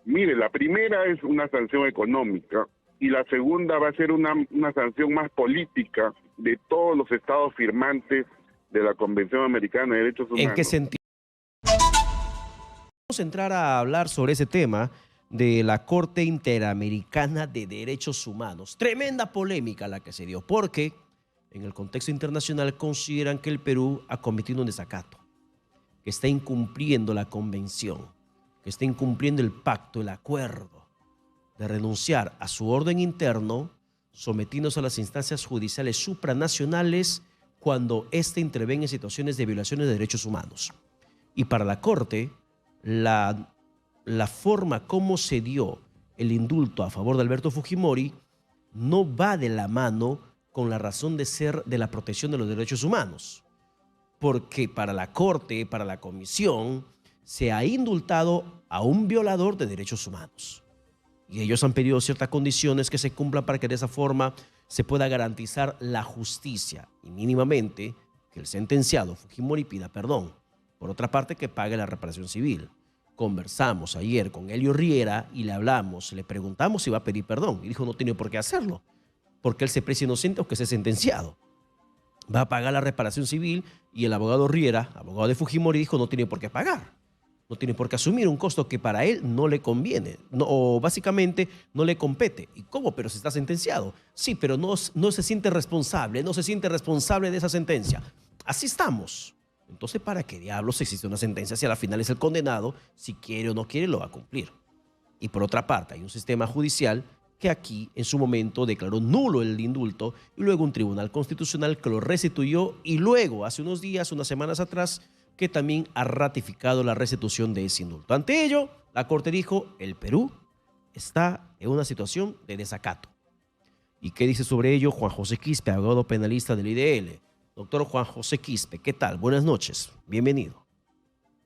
Mire, la primera es una sanción económica y la segunda va a ser una sanción más política de todos los estados firmantes de la Convención Americana de Derechos Humanos. ¿En qué sentido? Vamos a entrar a hablar sobre ese tema de la Corte Interamericana de Derechos Humanos. Tremenda polémica la que se dio, porque en el contexto internacional consideran que el Perú ha cometido un desacato, que está incumpliendo la convención, que está incumpliendo el pacto, el acuerdo de renunciar a su orden interno, sometiéndose a las instancias judiciales supranacionales cuando éste intervenga en situaciones de violaciones de derechos humanos. Y para la Corte, la forma como se dio el indulto a favor de Alberto Fujimori no va de la mano con la razón de ser de la protección de los derechos humanos. Porque para la Corte, para la Comisión, se ha indultado a un violador de derechos humanos. Y ellos han pedido ciertas condiciones que se cumplan para que de esa forma se pueda garantizar la justicia y mínimamente que el sentenciado Fujimori pida perdón. Por otra parte, que pague la reparación civil. Conversamos ayer con Helio Riera y le hablamos, le preguntamos si va a pedir perdón. Y dijo no tiene por qué hacerlo, porque él se precia inocente o que sea sentenciado. Va a pagar la reparación civil y el abogado Riera, abogado de Fujimori, dijo no tiene por qué pagar. No tiene por qué asumir un costo que para él no le conviene, o básicamente no le compete. ¿Y cómo? Pero si está sentenciado. Sí, pero no se siente responsable, no se siente responsable de esa sentencia. Así estamos. Entonces, ¿para qué diablos existe una sentencia si a la final es el condenado? Si quiere o no quiere, lo va a cumplir. Y por otra parte, hay un sistema judicial que aquí en su momento declaró nulo el indulto y luego un tribunal constitucional que lo restituyó y luego, hace unos días, unas semanas atrás, que también ha ratificado la restitución de ese indulto. Ante ello, la Corte dijo, el Perú está en una situación de desacato. ¿Y qué dice sobre ello Juan José Quispe, abogado penalista del IDL? Doctor Juan José Quispe, ¿qué tal? Buenas noches, bienvenido.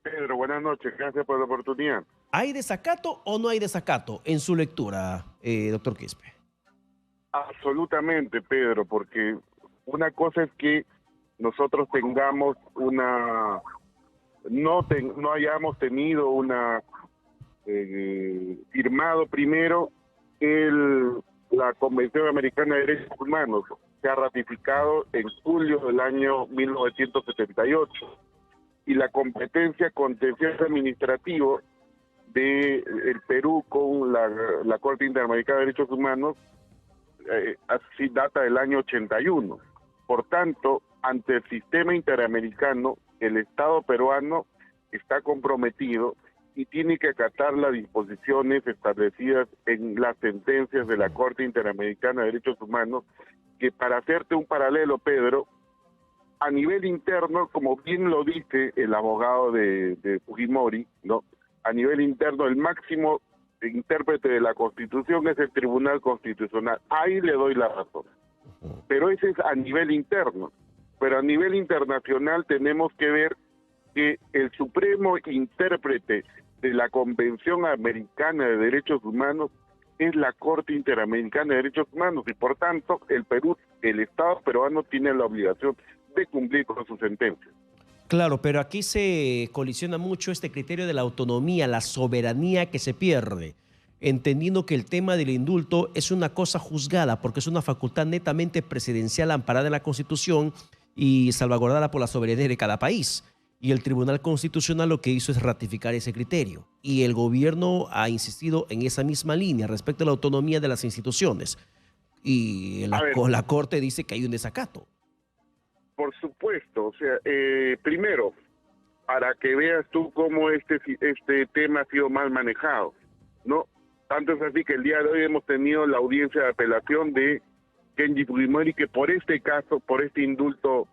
Pedro, buenas noches, gracias por la oportunidad. ¿Hay desacato o no hay desacato en su lectura, doctor Quispe? Absolutamente, Pedro, porque una cosa es que nosotros tengamos no hayamos tenido firmado primero la Convención Americana de Derechos Humanos, que ha ratificado en julio del año 1978, y la competencia contencioso administrativo del Perú con la Corte Interamericana de Derechos Humanos así data del año 81. Por tanto, ante el sistema interamericano, el Estado peruano está comprometido y tiene que acatar las disposiciones establecidas en las sentencias de la Corte Interamericana de Derechos Humanos, que para hacerte un paralelo, Pedro, a nivel interno, como bien lo dice el abogado de Fujimori, ¿no? A nivel interno, el máximo intérprete de la Constitución es el Tribunal Constitucional. Ahí le doy la razón. Pero ese es a nivel interno. Pero a nivel internacional tenemos que ver que el supremo intérprete de la Convención Americana de Derechos Humanos es la Corte Interamericana de Derechos Humanos y por tanto el Estado peruano tiene la obligación de cumplir con sus sentencias. Claro, pero aquí se colisiona mucho este criterio de la autonomía, la soberanía que se pierde, entendiendo que el tema del indulto es una cosa juzgada porque es una facultad netamente presidencial amparada en la Constitución y salvaguardada por la soberanía de cada país. Y el Tribunal Constitucional lo que hizo es ratificar ese criterio. Y el gobierno ha insistido en esa misma línea respecto a la autonomía de las instituciones. Y la Corte dice que hay un desacato. Por supuesto, o sea, primero, para que veas tú cómo este tema ha sido mal manejado, ¿no? Tanto es así que el día de hoy hemos tenido la audiencia de apelación de Kenji Fujimori, que por este caso, por este indulto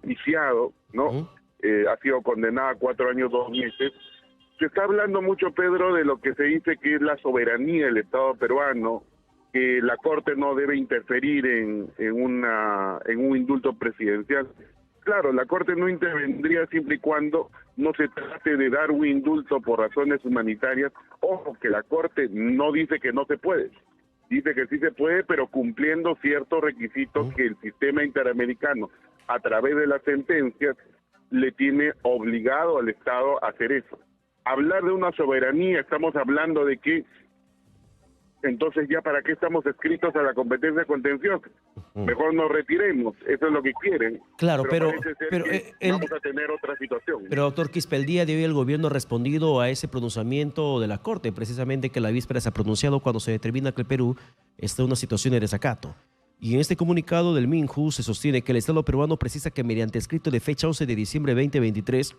viciado, ¿no? Ha sido condenada a 4 años, 2 meses. Se está hablando mucho, Pedro, de lo que se dice que es la soberanía del Estado peruano, que la Corte no debe interferir en un indulto presidencial. Claro, la Corte no intervendría siempre y cuando no se trate de dar un indulto por razones humanitarias. Ojo, que la Corte no dice que no se puede. Dice que sí se puede, pero cumpliendo ciertos requisitos que el sistema interamericano, a través de las sentencias, le tiene obligado al Estado a hacer eso. hablar de una soberanía, estamos hablando de que entonces ya para qué estamos escritos a la competencia contenciosa. Mejor nos retiremos, eso es lo que quieren. Claro, pero parece ser que vamos a tener otra situación. Pero doctor Quispe, el día de hoy el gobierno ha respondido a ese pronunciamiento de la Corte, precisamente que la víspera se ha pronunciado cuando se determina que el Perú está en una situación de desacato. Y en este comunicado del Minju se sostiene que el Estado peruano precisa que mediante escrito de fecha 11 de diciembre de 2023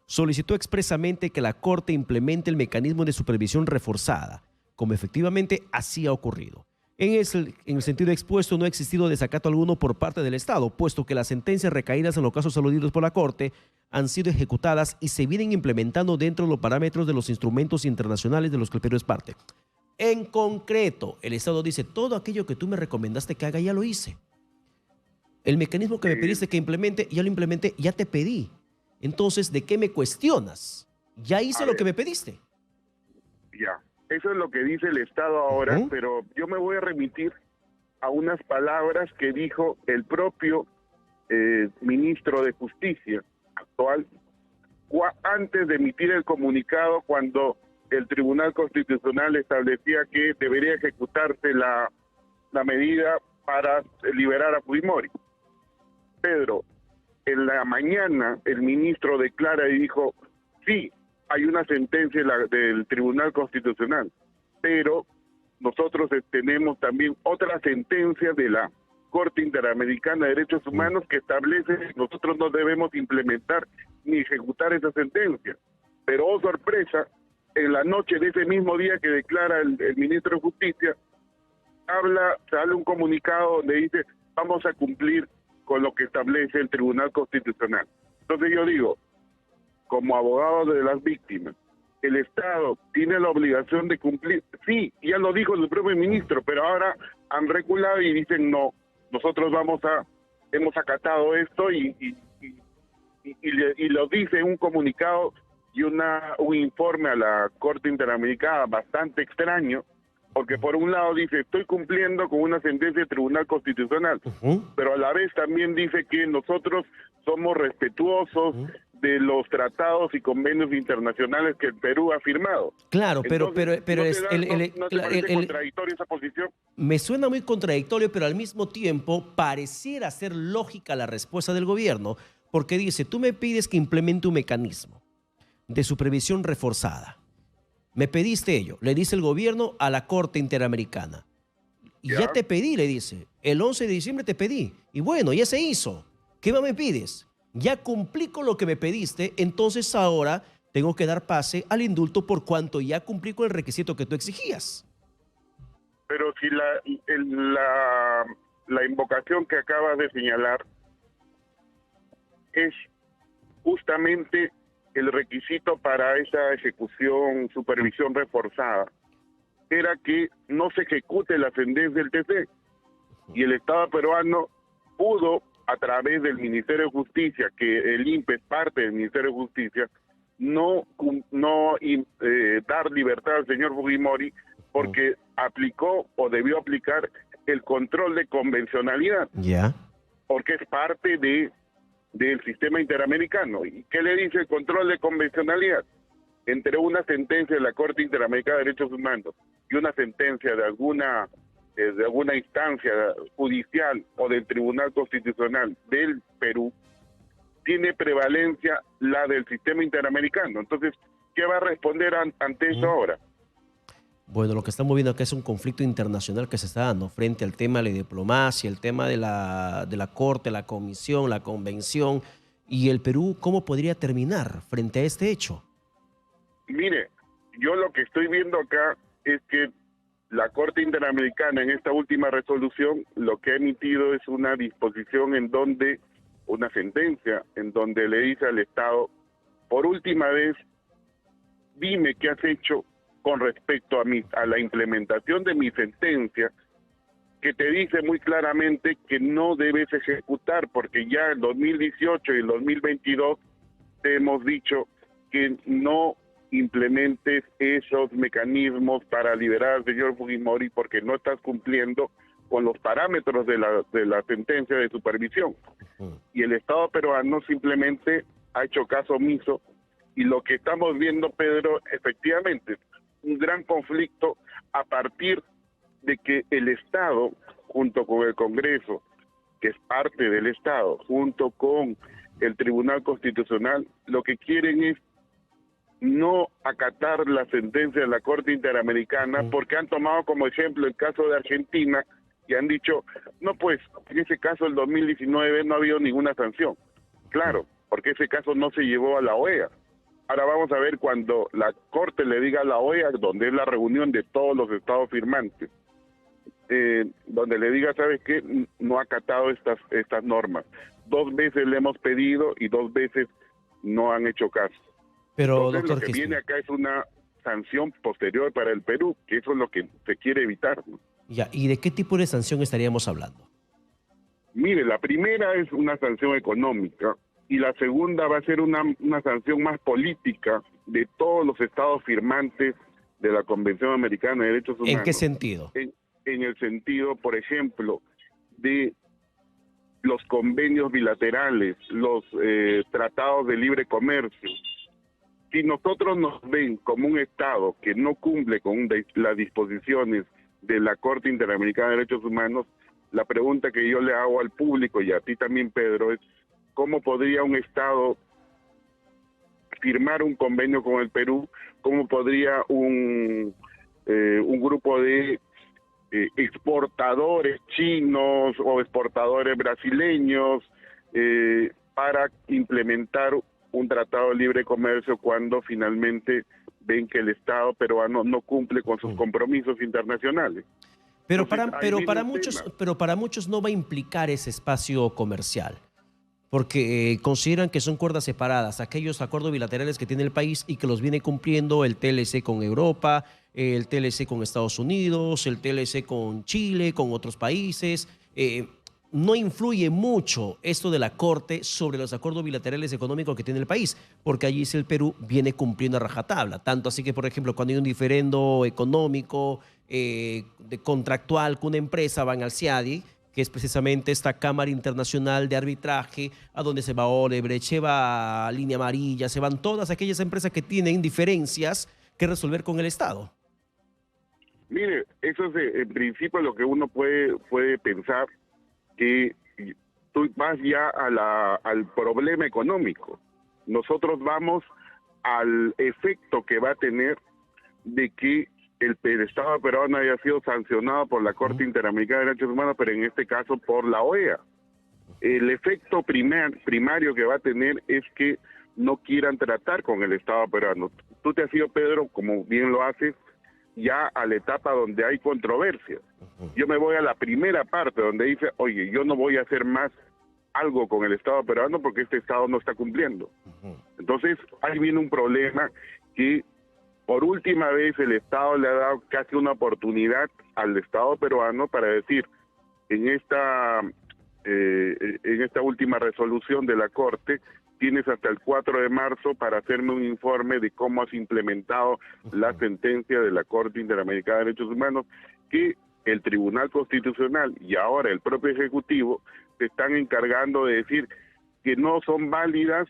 solicitó expresamente que la Corte implemente el mecanismo de supervisión reforzada, como efectivamente así ha ocurrido. En el sentido expuesto, no ha existido desacato alguno por parte del Estado, puesto que las sentencias recaídas en los casos aludidos por la Corte han sido ejecutadas y se vienen implementando dentro de los parámetros de los instrumentos internacionales de los que el Perú es parte. En concreto, el Estado dice, todo aquello que tú me recomendaste que haga, ya lo hice. El mecanismo que me pediste que implemente, ya lo implementé, ya te pedí. Entonces, ¿de qué me cuestionas? Ya hice lo que me pediste. Ya. Eso es lo que dice el Estado ahora, pero yo me voy a remitir a unas palabras que dijo el propio ministro de Justicia actual antes de emitir el comunicado, cuando el Tribunal Constitucional establecía que debería ejecutarse la medida para liberar a Fujimori. Pedro, en la mañana el ministro declara y dijo, sí, hay una sentencia del Tribunal Constitucional, pero nosotros tenemos también otra sentencia de la Corte Interamericana de Derechos Humanos que establece que nosotros no debemos implementar ni ejecutar esa sentencia. Pero, oh sorpresa, en la noche de ese mismo día que declara el ministro de Justicia, sale un comunicado donde dice, vamos a cumplir con lo que establece el Tribunal Constitucional. Entonces yo digo, como abogado de las víctimas, el Estado tiene la obligación de cumplir. Sí, ya lo dijo el propio ministro, pero ahora han reculado y dicen no, nosotros hemos acatado esto y lo dice en un comunicado y un informe a la Corte Interamericana bastante extraño, porque por un lado dice, estoy cumpliendo con una sentencia del Tribunal Constitucional, pero a la vez también dice que nosotros somos respetuosos de los tratados y convenios internacionales que el Perú ha firmado. Claro, ¿No te parece contradictoria esa posición? Me suena muy contradictorio, pero al mismo tiempo pareciera ser lógica la respuesta del gobierno, porque dice, tú me pides que implemente un mecanismo de supervisión reforzada. Me pediste ello, le dice el gobierno a la Corte Interamericana. Y ya te pedí, le dice. El 11 de diciembre te pedí. Y bueno, ya se hizo. ¿Qué más me pides? Ya cumplí con lo que me pediste, entonces ahora tengo que dar pase al indulto por cuanto ya cumplí con el requisito que tú exigías. Pero si la invocación que acabas de señalar es justamente el requisito para esa ejecución, supervisión reforzada, era que no se ejecute la sentencia del TC. Y el Estado peruano pudo, a través del Ministerio de Justicia, que el INPE es parte del Ministerio de Justicia, no dar libertad al señor Fujimori porque aplicó o debió aplicar el control de convencionalidad. Porque es parte del sistema interamericana. ¿Y qué le dice el control de convencionalidad? Entre una sentencia de la Corte Interamericana de Derechos Humanos y una sentencia de alguna instancia judicial o del Tribunal Constitucional del Perú, tiene prevalencia la del sistema interamericano. Entonces, ¿qué va a responder ante eso ahora? Bueno, lo que estamos viendo acá es un conflicto internacional que se está dando frente al tema de la diplomacia, el tema de la Corte, la Comisión, la Convención. ¿Y el Perú cómo podría terminar frente a este hecho? Mire, yo lo que estoy viendo acá es que la Corte Interamericana en esta última resolución lo que ha emitido es una disposición una sentencia en donde le dice al Estado, por última vez, dime qué has hecho con respecto a la implementación de mi sentencia, que te dice muy claramente que no debes ejecutar, porque ya en 2018 y el 2022 te hemos dicho que no implementes esos mecanismos para liberar al señor Fujimori porque no estás cumpliendo con los parámetros de la sentencia de supervisión. Y el Estado peruano simplemente ha hecho caso omiso Y lo que estamos viendo, Pedro, efectivamente, un gran conflicto a partir de que el Estado, junto con el Congreso, que es parte del Estado, junto con el Tribunal Constitucional, lo que quieren es no acatar la sentencia de la Corte Interamericana, porque han tomado como ejemplo el caso de Argentina y han dicho, no, pues, en ese caso el 2019 no ha habido ninguna sanción. Claro, porque ese caso no se llevó a la OEA. Ahora vamos a ver cuando la Corte le diga a la OEA, donde es la reunión de todos los estados firmantes, donde le diga, ¿sabes qué? No ha acatado estas normas. 2 veces le hemos pedido y 2 veces no han hecho caso. Pero, Entonces, doctor lo que Quispe, viene acá es una sanción posterior para el Perú, que eso es lo que se quiere evitar, ¿no? ya, ¿y de qué tipo de sanción estaríamos hablando? Mire, la primera es una sanción económica y la segunda va a ser una sanción más política de todos los estados firmantes de la Convención Americana de Derechos Humanos. ¿En qué sentido? En el sentido, por ejemplo, de los convenios bilaterales, los tratados de libre comercio. Si nosotros nos ven como un Estado que no cumple con las disposiciones de la Corte Interamericana de Derechos Humanos, la pregunta que yo le hago al público y a ti también, Pedro, es ¿cómo podría un Estado firmar un convenio con el Perú? ¿Cómo podría un grupo de exportadores chinos o exportadores brasileños para implementar un tratado de libre comercio cuando finalmente ven que el Estado peruano no cumple con sus compromisos internacionales? Pero Entonces, para muchos no va a implicar ese espacio comercial, porque consideran que son cuerdas separadas, aquellos acuerdos bilaterales que tiene el país y que los viene cumpliendo el TLC con Europa, el TLC con Estados Unidos, el TLC con Chile, con otros países. No influye mucho esto de la Corte sobre los acuerdos bilaterales económicos que tiene el país, porque allí sí el Perú viene cumpliendo a rajatabla. Tanto así que, por ejemplo, cuando hay un diferendo económico, contractual con una empresa, van al CIADI, que es precisamente esta Cámara Internacional de Arbitraje, a donde se va Odebrecht, se va Línea Amarilla, se van todas aquellas empresas que tienen diferencias que resolver con el Estado. Mire, eso es en principio lo que uno puede pensar, que tú vas ya al problema económico. Nosotros vamos al efecto que va a tener de que el Estado peruano haya sido sancionado por la Corte Interamericana de Derechos Humanos, pero en este caso por la OEA. El efecto primario que va a tener es que no quieran tratar con el Estado peruano. Tú te has ido, Pedro, como bien lo haces, ya a la etapa donde hay controversia. Yo me voy a la primera parte donde dice, oye, yo no voy a hacer más algo con el Estado peruano porque este Estado no está cumpliendo. Entonces, ahí viene un problema que por última vez el Estado le ha dado casi una oportunidad al Estado peruano para decir, en esta última resolución de la Corte, tienes hasta el 4 de marzo para hacerme un informe de cómo has implementado la sentencia de la Corte Interamericana de Derechos Humanos, que el Tribunal Constitucional y ahora el propio Ejecutivo se están encargando de decir que no son válidas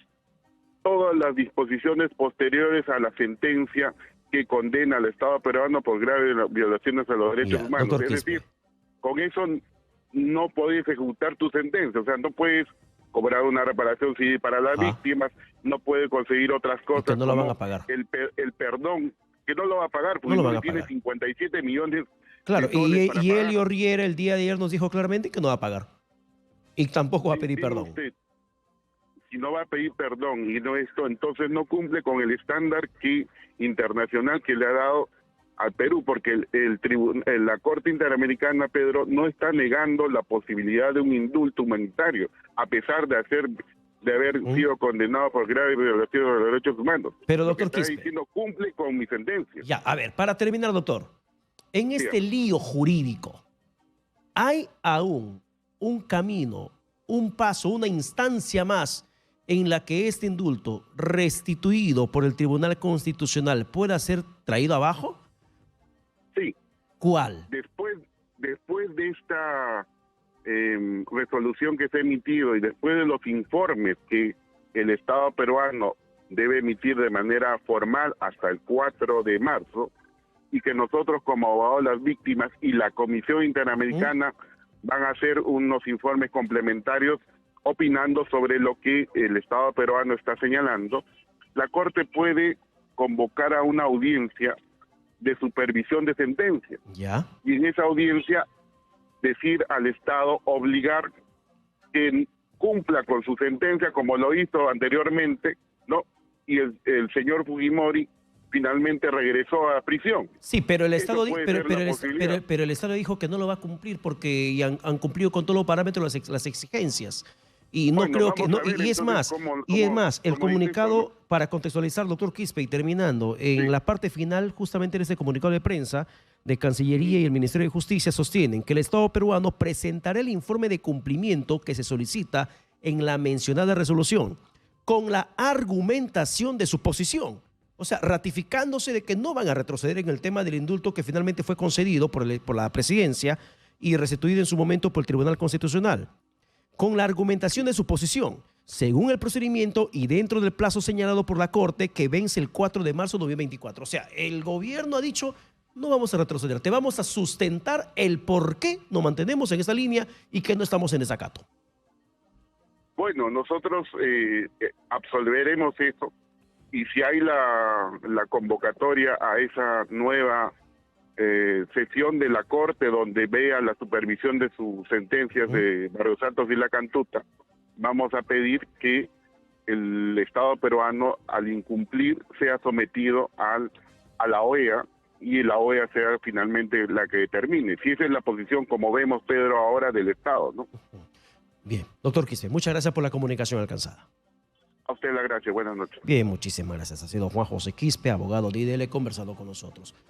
todas las disposiciones posteriores a la sentencia que condena al Estado peruano por graves violaciones a los derechos humanos. Es decir, con eso no puedes ejecutar tu sentencia, o sea, no puedes cobrar una reparación civil para las víctimas, no puede conseguir otras cosas, que no lo van a pagar. El perdón, que no lo va a pagar, porque no tiene 57 millones. Claro, y Elio Riera el día de ayer nos dijo claramente que no va a pagar. Y tampoco va a pedir perdón. Si no va a pedir perdón y no esto, entonces no cumple con el estándar internacional que le ha dado al Perú, porque la Corte Interamericana, Pedro, no está negando la posibilidad de un indulto humanitario, a pesar de haber sido condenado por graves violaciones de los derechos humanos. Pero, doctor Quispe, está diciendo, cumple con mi sentencia. Ya, a ver, para terminar, doctor, en este lío jurídico, ¿hay aún un camino, un paso, una instancia más en la que este indulto, restituido por el Tribunal Constitucional, pueda ser traído abajo? Sí. ¿Cuál? Después de esta resolución que se ha emitido y después de los informes que el Estado peruano debe emitir de manera formal hasta el 4 de marzo, y que nosotros como abogados de las víctimas y la Comisión Interamericana van a hacer unos informes complementarios opinando sobre lo que el Estado peruano está señalando. La Corte puede convocar a una audiencia de supervisión de sentencia. Ya. Y en esa audiencia decir al Estado, obligar que cumpla con su sentencia como lo hizo anteriormente, ¿no? Y el señor Fujimori finalmente regresó a prisión. Sí, pero el Estado pero el Estado dijo que no lo va a cumplir porque ya han cumplido con todos los parámetros las exigencias. Y no bueno, creo que no, ver, y es más, el comunicado, para contextualizar, doctor Quispe, y terminando, en sí, la parte final, justamente en ese comunicado de prensa de Cancillería y el Ministerio de Justicia sostienen que el Estado peruano presentará el informe de cumplimiento que se solicita en la mencionada resolución, con la argumentación de su posición. O sea, ratificándose de que no van a retroceder en el tema del indulto que finalmente fue concedido por la presidencia y restituido en su momento por el Tribunal Constitucional, con la argumentación de su posición, según el procedimiento y dentro del plazo señalado por la Corte que vence el 4 de marzo de 2024. O sea, el gobierno ha dicho, no vamos a retroceder, te vamos a sustentar el por qué nos mantenemos en esa línea y que no estamos en desacato. Bueno, nosotros absolveremos eso, y si hay la convocatoria a esa nueva sesión de la Corte donde vea la supervisión de sus sentencias de Barrios Santos y La Cantuta, vamos a pedir que el Estado peruano, al incumplir, sea sometido a la OEA, y la OEA sea finalmente la que determine. Si esa es la posición, como vemos, Pedro, ahora del Estado, ¿no? Bien, doctor Quispe, muchas gracias por la comunicación alcanzada. A usted la gracia, buenas noches. Bien, muchísimas gracias. Ha sido Juan José Quispe, abogado de IDL, conversando con nosotros.